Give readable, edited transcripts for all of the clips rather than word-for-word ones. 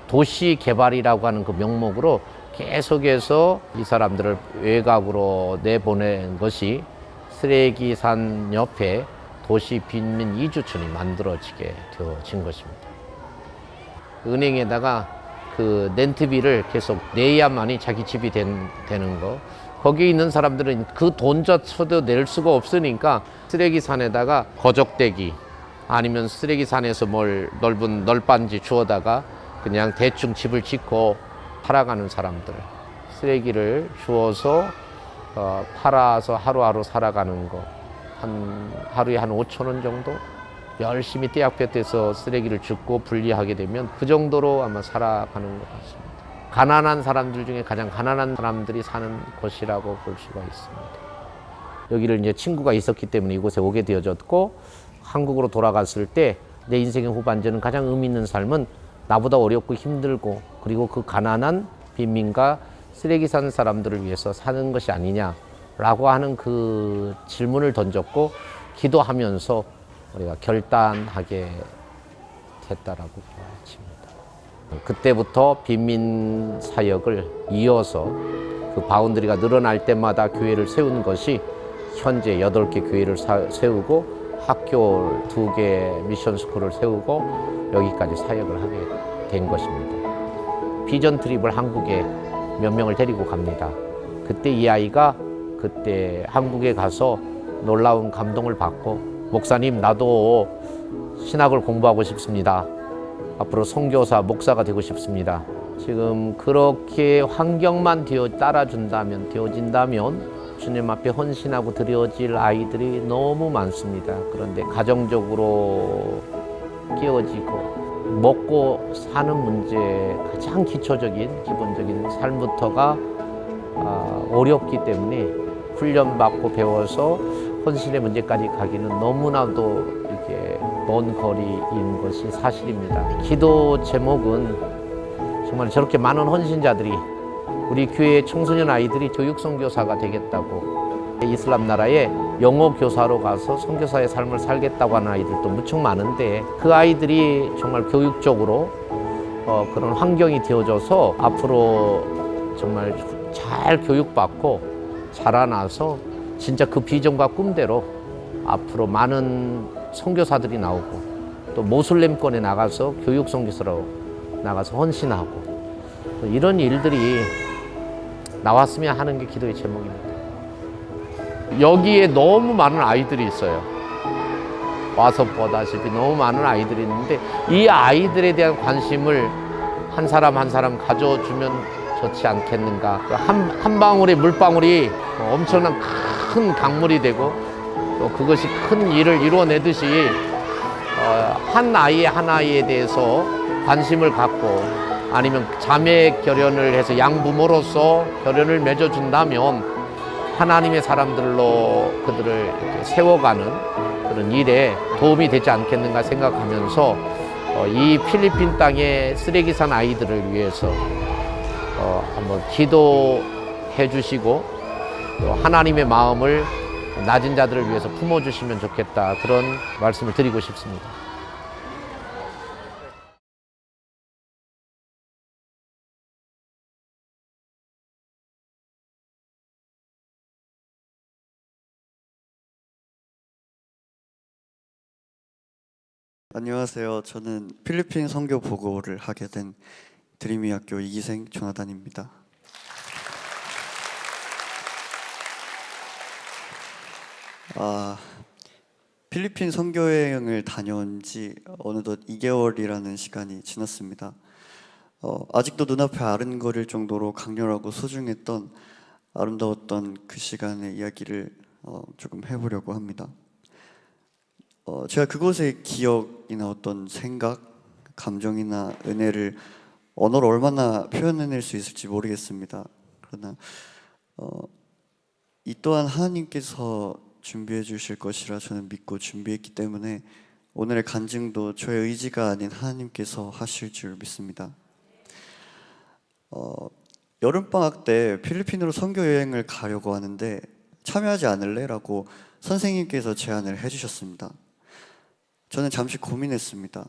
도시 개발이라고 하는 그 명목으로 계속해서 이 사람들을 외곽으로 내보낸 것이 쓰레기산 옆에 도시 빈민 이주촌이 만들어지게 되어진 것입니다. 은행에다가 그 렌트비를 계속 내야만이 자기 집이 되는 거. 거기 있는 사람들은 그 돈조차도 낼 수가 없으니까 쓰레기산에다가 거적대기 아니면 쓰레기산에서 넓은 널빤지 주워다가 그냥 대충 집을 짓고 살아가는 사람들, 쓰레기를 주워서 팔아서 하루하루 살아가는 거, 하루에 한 5천 원 정도 열심히 떼약볕에서 쓰레기를 줍고 분리하게 되면 그 정도로 아마 살아가는 것 같습니다. 가난한 사람들 중에 가장 가난한 사람들이 사는 곳이라고 볼 수가 있습니다. 여기를 이제 친구가 있었기 때문에 이곳에 오게 되어졌고, 한국으로 돌아갔을 때 내 인생의 후반전은 가장 의미 있는 삶은 나보다 어렵고 힘들고 그리고 그 가난한 빈민가 쓰레기 사는 사람들을 위해서 사는 것이 아니냐라고 하는 그 질문을 던졌고, 기도하면서 우리가 결단하게 됐다라고 보여집니다. 그때부터 빈민 사역을 이어서 그 바운더리가 늘어날 때마다 교회를 세우는 것이 현재 8개 교회를 세우고 학교 2개 미션 스쿨을 세우고 여기까지 사역을 하게 된 것입니다. 비전 트립을 한국에 몇 명을 데리고 갑니다. 그때 이 아이가 그때 한국에 가서 놀라운 감동을 받고, 목사님 나도 신학을 공부하고 싶습니다. 앞으로 선교사, 목사가 되고 싶습니다. 지금 그렇게 환경만 되어진다면 주님 앞에 헌신하고 드려질 아이들이 너무 많습니다. 그런데 가정적으로 깨어지고 먹고 사는 문제, 가장 기초적인 기본적인 삶부터가 어렵기 때문에 훈련받고 배워서 헌신의 문제까지 가기는 너무나도 이게 먼 거리인 것이 사실입니다. 기도 제목은 정말 저렇게 많은 헌신자들이, 우리 교회 청소년 아이들이 교육 선교사가 되겠다고, 이슬람 나라에 영어 교사로 가서 선교사의 삶을 살겠다고 하는 아이들도 무척 많은데, 그 아이들이 정말 교육적으로 그런 환경이 되어져서 앞으로 정말 잘 교육받고 자라나서 진짜 그 비전과 꿈대로 앞으로 많은 선교사들이 나오고, 또 모슬렘권에 나가서 교육 선교사로 나가서 헌신하고, 이런 일들이 나왔으면 하는 게 기도의 제목입니다. 여기에 너무 많은 아이들이 있어요. 와서 보다시피 너무 많은 아이들이 있는데, 이 아이들에 대한 관심을 한 사람 한 사람 가져주면 좋지 않겠는가. 한 방울의 물방울이 엄청난 큰 강물이 되고, 또 그것이 큰 일을 이루어내듯이 한 아이에 대해서 관심을 갖고, 아니면 자매 결연을 해서 양부모로서 결연을 맺어준다면 하나님의 사람들로 그들을 이렇게 세워가는 그런 일에 도움이 되지 않겠는가 생각하면서 이 필리핀 땅의 쓰레기산 아이들을 위해서 한번 기도해 주시고, 또 하나님의 마음을 낮은 자들을 위해서 품어주시면 좋겠다, 그런 말씀을 드리고 싶습니다. 안녕하세요. 저는 필리핀 선교 보고를 하게 된 드림이 학교 2기생 조나단입니다. 필리핀 선교여행을 다녀온 지 어느덧 2개월이라는 시간이 지났습니다. 아직도 눈앞에 아른거릴 정도로 강렬하고 소중했던, 아름다웠던 그 시간의 이야기를 조금 해보려고 합니다. 제가 그곳의 기억이나 어떤 생각, 감정이나 은혜를 언어로 얼마나 표현해낼 수 있을지 모르겠습니다. 그러나 이 또한 하나님께서 준비해 주실 것이라 저는 믿고 준비했기 때문에 오늘의 간증도 저의 의지가 아닌 하나님께서 하실 줄 믿습니다. 여름방학 때 필리핀으로 선교 여행을 가려고 하는데 참여하지 않을래? 라고 선생님께서 제안을 해주셨습니다. 저는 잠시 고민했습니다.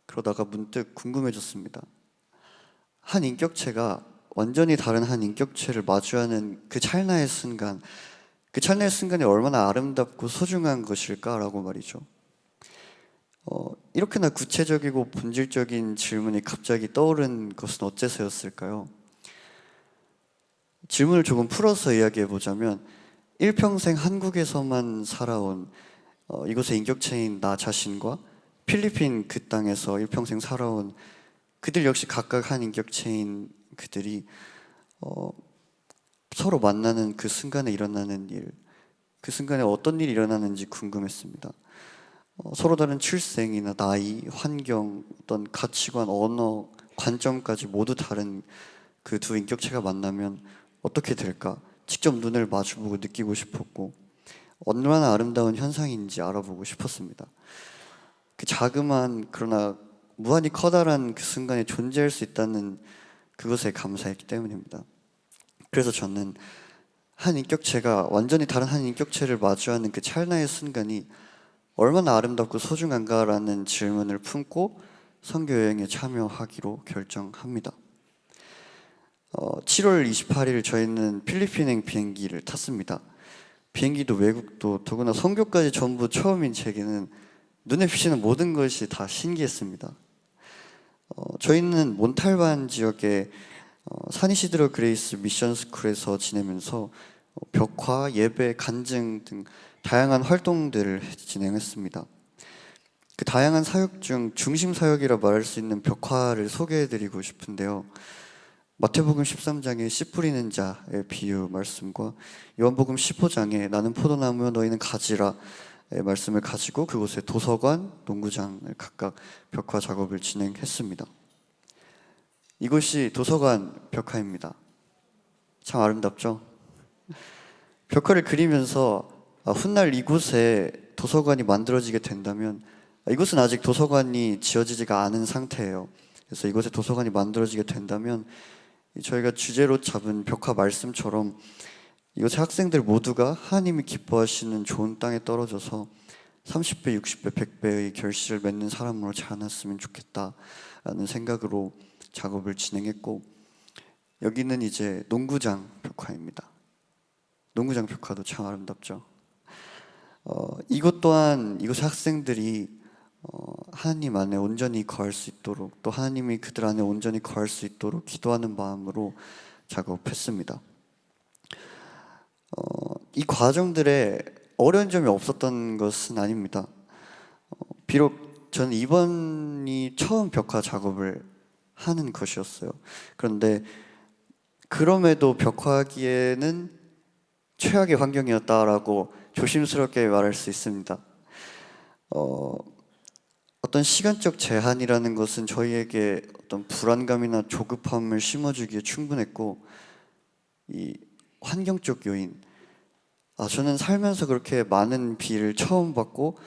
그러다가 문득 궁금해졌습니다. 한 인격체가 완전히 다른 한 인격체를 마주하는 그 찰나의 순간, 그 찰나의 순간이 얼마나 아름답고 소중한 것일까라고 말이죠. 이렇게나 구체적이고 본질적인 질문이 갑자기 떠오른 것은 어째서였을까요? 질문을 조금 풀어서 이야기해 보자면, 일평생 한국에서만 살아온 이곳의 인격체인 나 자신과 필리핀 그 땅에서 일평생 살아온 그들 역시 각각 한 인격체인 그들이 서로 만나는 그 순간에 일어나는 일, 그 순간에 어떤 일이 일어나는지 궁금했습니다. 서로 다른 출생이나 나이, 환경, 어떤 가치관, 언어, 관점까지 모두 다른 그 두 인격체가 만나면 어떻게 될까? 직접 눈을 마주보고 느끼고 싶었고, 얼마나 아름다운 현상인지 알아보고 싶었습니다. 그 자그마한 그러나 무한히 커다란 그 순간에 존재할 수 있다는 그것에 감사했기 때문입니다. 그래서 저는 한 인격체가 완전히 다른 한 인격체를 마주하는 그 찰나의 순간이 얼마나 아름답고 소중한가라는 질문을 품고 선교 여행에 참여하기로 결정합니다. 7월 28일 저희는 필리핀행 비행기를 탔습니다. 비행기도 외국도 더구나 선교까지 전부 처음인 제게는 눈에 비치는 모든 것이 다 신기했습니다. 저희는 몬탈반 지역의 사니시드로 그레이스 미션 스쿨에서 지내면서 벽화, 예배, 간증 등 다양한 활동들을 진행했습니다. 그 다양한 사역 중 중심 사역이라 말할 수 있는 벽화를 소개해드리고 싶은데요. 마태복음 13장의 씨 뿌리는 자의 비유 말씀과 요한복음 15장에 나는 포도나무요 너희는 가지라 말씀을 가지고 그곳에 도서관, 농구장을 각각 벽화 작업을 진행했습니다. 이곳이 도서관 벽화입니다. 참 아름답죠? 벽화를 그리면서 훗날 이곳에 도서관이 만들어지게 된다면, 이곳은 아직 도서관이 지어지지가 않은 상태예요. 그래서 이곳에 도서관이 만들어지게 된다면 저희가 주제로 잡은 벽화 말씀처럼 이곳의 학생들 모두가 하나님이 기뻐하시는 좋은 땅에 떨어져서 30배, 60배, 100배의 결실을 맺는 사람으로 자라났으면 좋겠다라는 생각으로 작업을 진행했고, 여기는 이제 농구장 벽화입니다. 농구장 벽화도 참 아름답죠. 이곳 또한 이곳의 학생들이 하나님 안에 온전히 거할 수 있도록, 또 하나님이 그들 안에 온전히 거할 수 있도록 기도하는 마음으로 작업했습니다. 이 과정들에 어려운 점이 없었던 것은 아닙니다. 비록 저는 이번이 처음 벽화 작업을 하는 것이었어요. 그런데 그럼에도 벽화하기에는 최악의 환경이었다라고 조심스럽게 말할 수 있습니다. 어떤 시간적 제한이라는 것은 저희에게 어떤 불안감이나 조급함을 심어주기에 충분했고, 이 환경적 요인, 저는 살면서 그렇게 많은 비를 처음 받고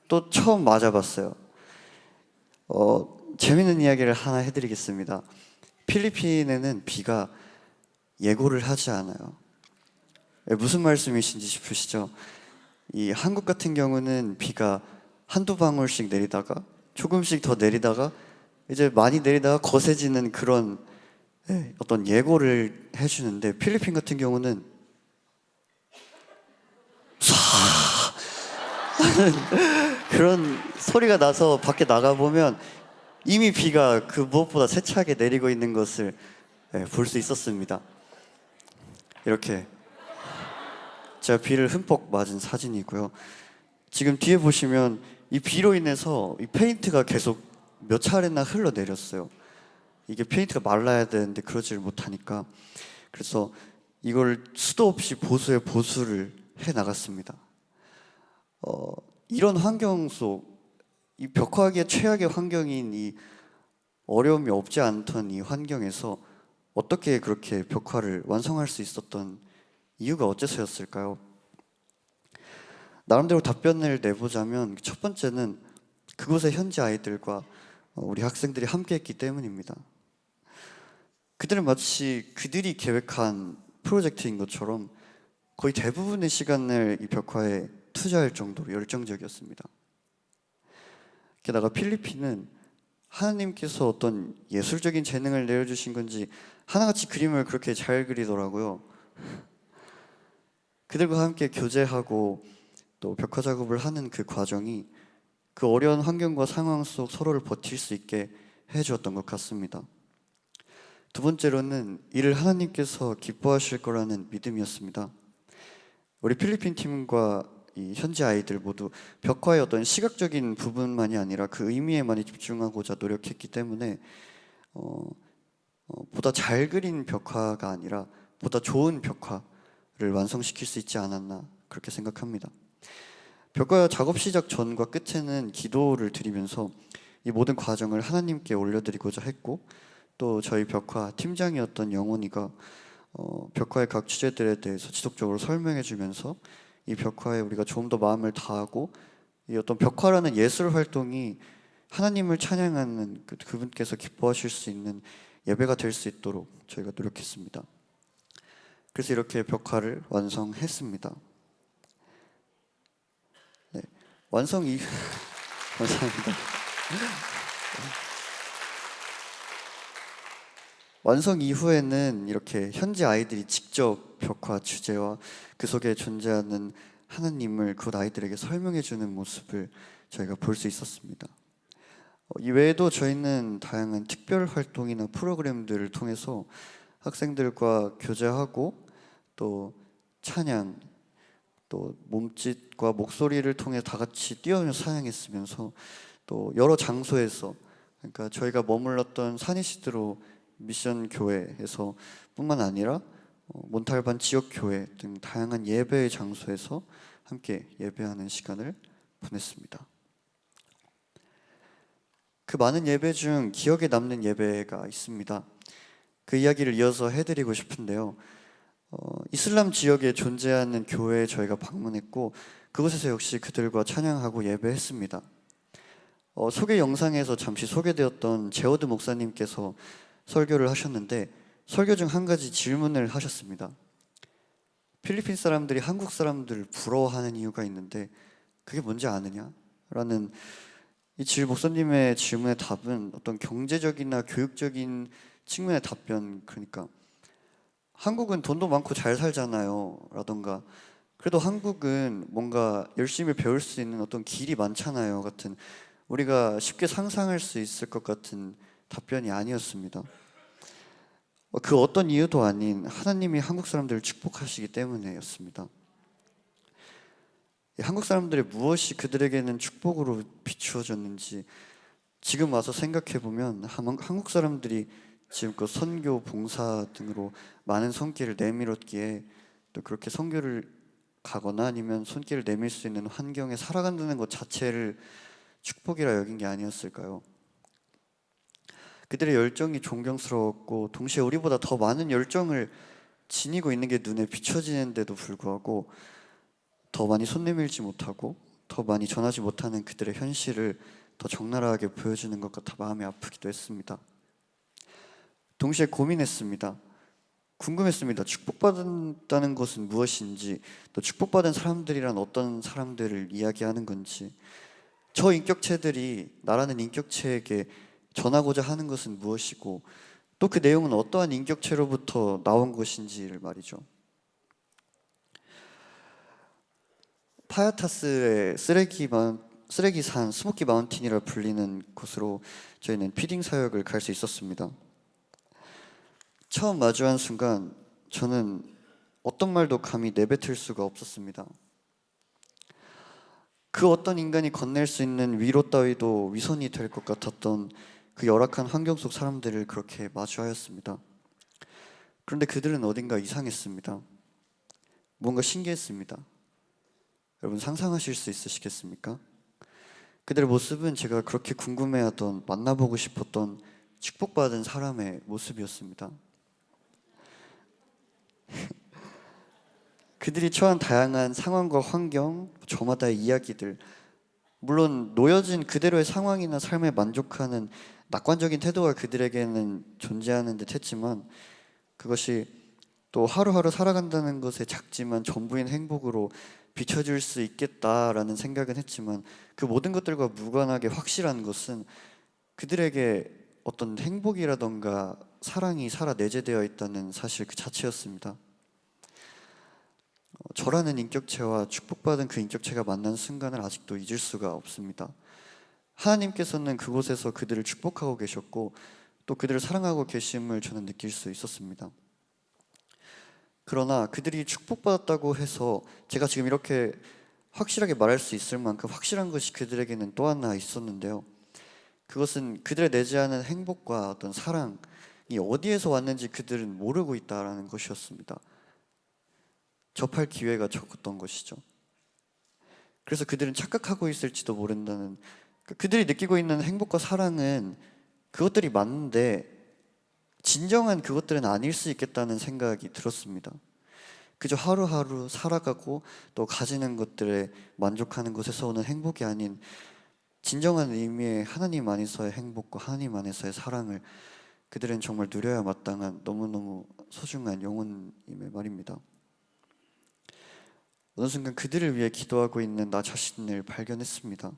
또 처음 맞아봤어요. 재밌는 이야기를 하나 해드리겠습니다. 필리핀에는 비가 예고를 하지 않아요. 무슨 말씀이신지 싶으시죠? 이 한국 같은 경우는 비가 한두 방울씩 내리다가 조금씩 더 내리다가 이제 많이 내리다가 거세지는 그런 어떤 예고를 해주는데, 필리핀 같은 경우는 쏴 하는 그런 소리가 나서 밖에 나가보면 이미 비가 그 무엇보다 세차게 내리고 있는 것을 볼 수 있었습니다. 이렇게 제가 비를 흠뻑 맞은 사진이고요. 지금 뒤에 보시면 이 비로 인해서 이 페인트가 계속 몇 차례나 흘러내렸어요. 이게 페인트가 말라야 되는데 그러지를 못하니까, 그래서 이걸 수도 없이 보수에 보수를 해 나갔습니다. 이런 환경 속, 이 벽화하기에 최악의 환경인 이 어려움이 없지 않던 이 환경에서 어떻게 그렇게 벽화를 완성할 수 있었던 이유가 어째서였을까요? 나름대로 답변을 내보자면, 첫 번째는 그곳의 현지 아이들과 우리 학생들이 함께 했기 때문입니다. 그들은 마치 그들이 계획한 프로젝트인 것처럼 거의 대부분의 시간을 이 벽화에 투자할 정도로 열정적이었습니다. 게다가 필리핀은 하나님께서 어떤 예술적인 재능을 내려주신 건지 하나같이 그림을 그렇게 잘 그리더라고요. 그들과 함께 교제하고 또 벽화 작업을 하는 그 과정이 그 어려운 환경과 상황 속 서로를 버틸 수 있게 해주었던 것 같습니다. 두 번째로는 이를 하나님께서 기뻐하실 거라는 믿음이었습니다. 우리 필리핀 팀과 이 현지 아이들 모두 벽화의 어떤 시각적인 부분만이 아니라 그 의미에 많이 집중하고자 노력했기 때문에 보다 잘 그린 벽화가 아니라 보다 좋은 벽화를 완성시킬 수 있지 않았나 그렇게 생각합니다. 벽화 작업 시작 전과 끝에는 기도를 드리면서 이 모든 과정을 하나님께 올려드리고자 했고, 또 저희 벽화 팀장이었던 영원이가 벽화의 각 주제들에 대해서 지속적으로 설명해 주면서 이 벽화에 우리가 좀 더 마음을 다하고 이 어떤 벽화라는 예술 활동이 하나님을 찬양하는 그분께서 기뻐하실 수 있는 예배가 될 수 있도록 저희가 노력했습니다. 그래서 이렇게 벽화를 완성했습니다. 네, 완성 이후 감사합니다. 완성 이후에는 이렇게 현지 아이들이 직접 벽화 주제와 그 속에 존재하는 하나님을 그 아이들에게 설명해 주는 모습을 저희가 볼 수 있었습니다. 이외에도 저희는 다양한 특별 활동이나 프로그램들을 통해서 학생들과 교제하고 또 찬양, 또 몸짓과 목소리를 통해 다 같이 뛰어오면서 찬양했으면서 또 여러 장소에서, 그러니까 저희가 머물렀던 사니시드로 미션 교회에서 뿐만 아니라 몬탈반 지역 교회 등 다양한 예배의 장소에서 함께 예배하는 시간을 보냈습니다. 그 많은 예배 중 기억에 남는 예배가 있습니다. 그 이야기를 이어서 해드리고 싶은데요. 이슬람 지역에 존재하는 교회에 저희가 방문했고 그곳에서 역시 그들과 찬양하고 예배했습니다. 소개 영상에서 잠시 소개되었던 제오드 목사님께서 설교를 하셨는데 설교 중 한 가지 질문을 하셨습니다. 필리핀 사람들이 한국 사람들을 부러워하는 이유가 있는데 그게 뭔지 아느냐? 라는 이 목사님의 질문의 답은 어떤 경제적이나 교육적인 측면의 답변, 그러니까 한국은 돈도 많고 잘 살잖아요 라던가 그래도 한국은 뭔가 열심히 배울 수 있는 어떤 길이 많잖아요 같은 우리가 쉽게 상상할 수 있을 것 같은 답변이 아니었습니다. 그 어떤 이유도 아닌 하나님이 한국 사람들을 축복하시기 때문에였습니다. 한국 사람들의 무엇이 그들에게는 축복으로 비추어졌는지 지금 와서 생각해 보면 한국 사람들이 지금껏 선교, 봉사 등으로 많은 손길을 내밀었기에 또 그렇게 선교를 가거나 아니면 손길을 내밀 수 있는 환경에 살아간다는 것 자체를 축복이라 여긴 게 아니었을까요? 그들의 열정이 존경스러웠고 동시에 우리보다 더 많은 열정을 지니고 있는 게 눈에 비춰지는데도 불구하고 더 많이 손 내밀지 못하고 더 많이 전하지 못하는 그들의 현실을 더 적나라하게 보여주는 것 같아 마음이 아프기도 했습니다. 동시에 고민했습니다. 궁금했습니다. 축복받았다는 것은 무엇인지, 또 축복받은 사람들이란 어떤 사람들을 이야기하는 건지, 저 인격체들이 나라는 인격체에게 전하고자 하는 것은 무엇이고 또 그 내용은 어떠한 인격체로부터 나온 것인지를 말이죠. 파야타스의 쓰레기산 스모키 마운틴이라 불리는 곳으로 저희는 피딩 사역을 갈 수 있었습니다. 처음 마주한 순간 저는 어떤 말도 감히 내뱉을 수가 없었습니다. 그 어떤 인간이 건넬 수 있는 위로 따위도 위선이 될 것 같았던 그 열악한 환경 속 사람들을 그렇게 마주하였습니다. 그런데 그들은 어딘가 이상했습니다. 뭔가 신기했습니다. 여러분 상상하실 수 있으시겠습니까? 그들의 모습은 제가 그렇게 궁금해하던, 만나보고 싶었던 축복받은 사람의 모습이었습니다. 그들이 처한 다양한 상황과 환경, 저마다의 이야기들, 물론 놓여진 그대로의 상황이나 삶에 만족하는 낙관적인 태도가 그들에게는 존재하는 듯 했지만 그것이 또 하루하루 살아간다는 것에 작지만 전부인 행복으로 비춰질 수 있겠다라는 생각은 했지만 그 모든 것들과 무관하게 확실한 것은 그들에게 어떤 행복이라던가 사랑이 살아 내재되어 있다는 사실 그 자체였습니다. 저라는 인격체와 축복받은 그 인격체가 만난 순간을 아직도 잊을 수가 없습니다. 하나님께서는 그곳에서 그들을 축복하고 계셨고 또 그들을 사랑하고 계심을 저는 느낄 수 있었습니다. 그러나 그들이 축복받았다고 해서 제가 지금 이렇게 확실하게 말할 수 있을 만큼 확실한 것이 그들에게는 또 하나 있었는데요. 그것은 그들의 내재하는 행복과 어떤 사랑이 어디에서 왔는지 그들은 모르고 있다라는 것이었습니다. 접할 기회가 적었던 것이죠. 그래서 그들은 착각하고 있을지도 모른다는, 그들이 느끼고 있는 행복과 사랑은 그것들이 맞는데 진정한 그것들은 아닐 수 있겠다는 생각이 들었습니다. 그저 하루하루 살아가고 또 가지는 것들에 만족하는 것에서 오는 행복이 아닌 진정한 의미의 하나님 안에서의 행복과 하나님 안에서의 사랑을 그들은 정말 누려야 마땅한 너무너무 소중한 영혼임의 말입니다. 어느 순간 그들을 위해 기도하고 있는 나 자신을 발견했습니다.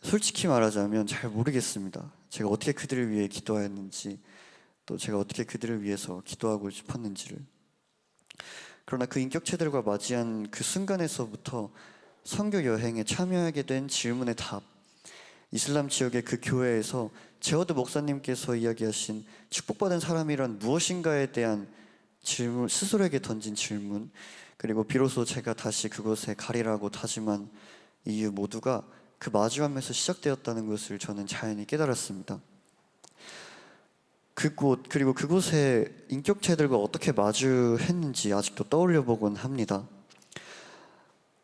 솔직히 말하자면 잘 모르겠습니다. 제가 어떻게 그들을 위해 기도하였는지, 또 제가 어떻게 그들을 위해서 기도하고 싶었는지를. 그러나 그 인격체들과 맞이한 그 순간에서부터 선교 여행에 참여하게 된 질문의 답, 이슬람 지역의 그 교회에서 제어드 목사님께서 이야기하신 축복받은 사람이란 무엇인가에 대한 질문, 스스로에게 던진 질문, 그리고 비로소 제가 다시 그곳에 가리라고 다짐한 이유 모두가 그 마주함에서 시작되었다는 것을 저는 자연히 깨달았습니다. 그곳, 그리고 그곳의 인격체들과 어떻게 마주했는지 아직도 떠올려 보곤 합니다.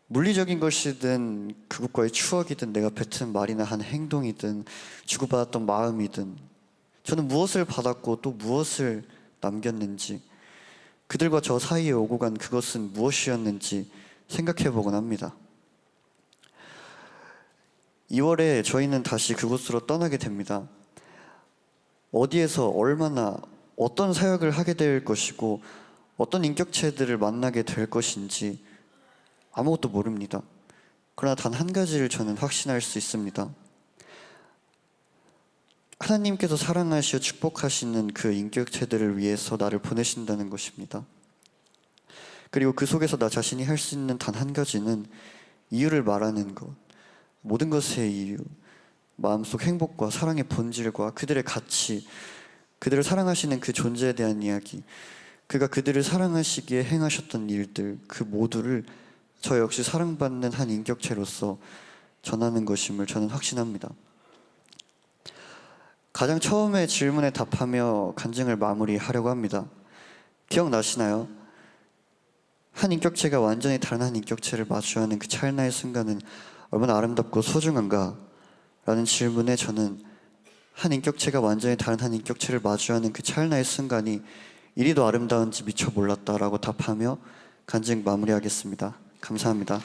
물리적인 것이든 그곳과의 추억이든 내가 뱉은 말이나 한 행동이든 주고받았던 마음이든 저는 무엇을 받았고 또 무엇을 남겼는지, 그들과 저 사이에 오고 간 그것은 무엇이었는지 생각해 보곤 합니다. 2월에 저희는 다시 그곳으로 떠나게 됩니다. 어디에서 얼마나 어떤 사역을 하게 될 것이고 어떤 인격체들을 만나게 될 것인지 아무것도 모릅니다. 그러나 단 한 가지를 저는 확신할 수 있습니다. 하나님께서 사랑하시어 축복하시는 그 인격체들을 위해서 나를 보내신다는 것입니다. 그리고 그 속에서 나 자신이 할 수 있는 단 한 가지는 이유를 말하는 것, 모든 것의 이유, 마음속 행복과 사랑의 본질과 그들의 가치, 그들을 사랑하시는 그 존재에 대한 이야기, 그가 그들을 사랑하시기에 행하셨던 일들, 그 모두를 저 역시 사랑받는 한 인격체로서 전하는 것임을 저는 확신합니다. 가장 처음에 질문에 답하며 간증을 마무리하려고 합니다. 기억나시나요? 한 인격체가 완전히 다른 한 인격체를 마주하는 그 찰나의 순간은 얼마나 아름답고 소중한가? 라는 질문에 저는 한 인격체가 완전히 다른 한 인격체를 마주하는 그 찰나의 순간이 이리도 아름다운지 미처 몰랐다라고 답하며 간증 마무리하겠습니다. 감사합니다.